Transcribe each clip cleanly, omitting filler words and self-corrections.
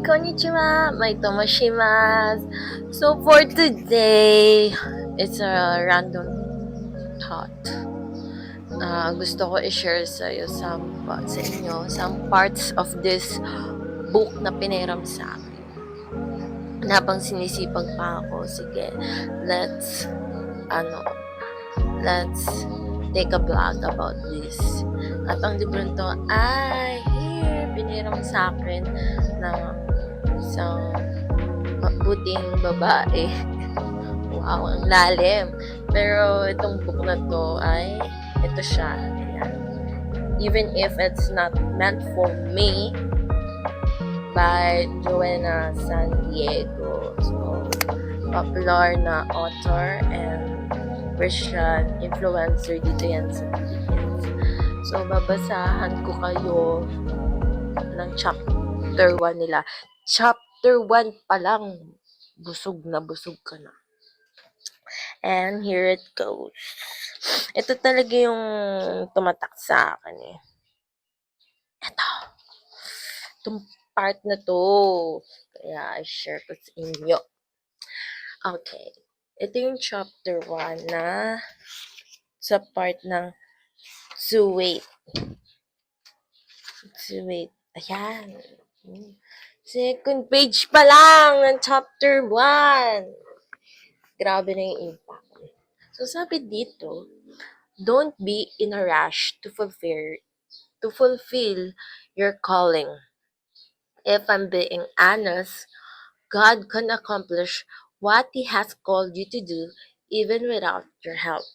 Konnichiwa, may tomashimasu. So for today, it's a random thought. Gusto ko i-share sa inyo some parts of this book na piniram sa akin. Habang sinisipag pa ako, sige, let's take a vlog about this. At ang libro to ay piniram sa akin ng isang mabuting babae. Wow, ang lalim. Pero itong book na to ay ito siya. Ayan. Even if it's not meant for me, by Joanna San Diego. So, popular na author and Christian influencer dito yan sa Philippines. So, babasahan ko kayo ng chapter 1 nila. Chapter 1 pa lang, busog ka na. And here it goes. Ito talaga yung tumatak sa akin eh. Itong part na to. Kaya i-share ko sa inyo. Okay. Ito yung chapter 1 na sa part ng to wait. Ayan. Second page pa lang ng chapter 1. Grabe na yung impact. So, sabi dito, don't be in a rush to fulfill your calling. If I'm being honest, God can accomplish what He has called you to do even without your help.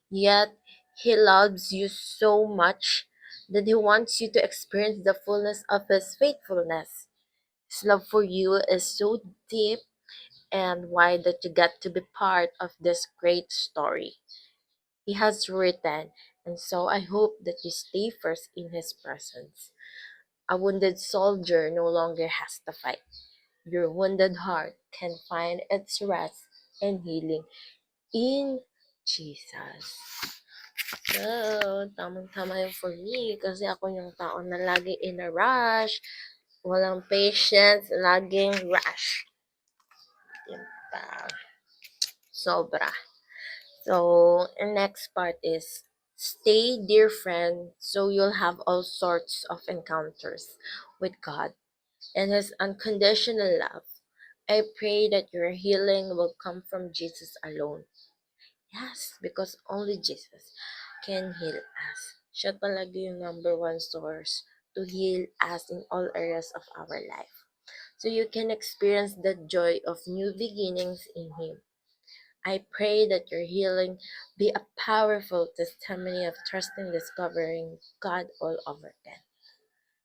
Yet, He loves you so much that He wants you to experience the fullness of His faithfulness. His love for you is so deep and wide that you get to be part of this great story He has written, and so I hope that you stay first in His presence. A wounded soldier no longer has to fight. Your wounded heart can find its rest and healing in Jesus. So, tamang-tama yun for me kasi ako yung tao na lagi in a rush, walang patience, laging rush. Diba? Sobra. So, the next part is stay, dear friend, so you'll have all sorts of encounters with God and His unconditional love. I pray that your healing will come from Jesus alone. Yes, because only Jesus can heal us. Siya talaga yung number one source to heal us in all areas of our life. So you can experience the joy of new beginnings in Him. I pray that your healing be a powerful testimony of trusting, discovering God all over again.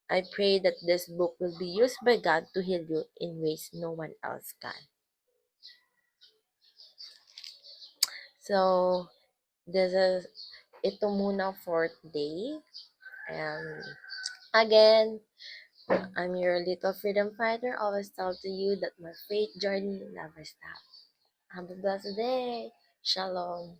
I pray that this book will be used by God to heal you in ways no one else can. So, ito muna for today. And again, I'm your little freedom fighter. Always tell to you that my faith journey never stops. Have a blessed day. Shalom.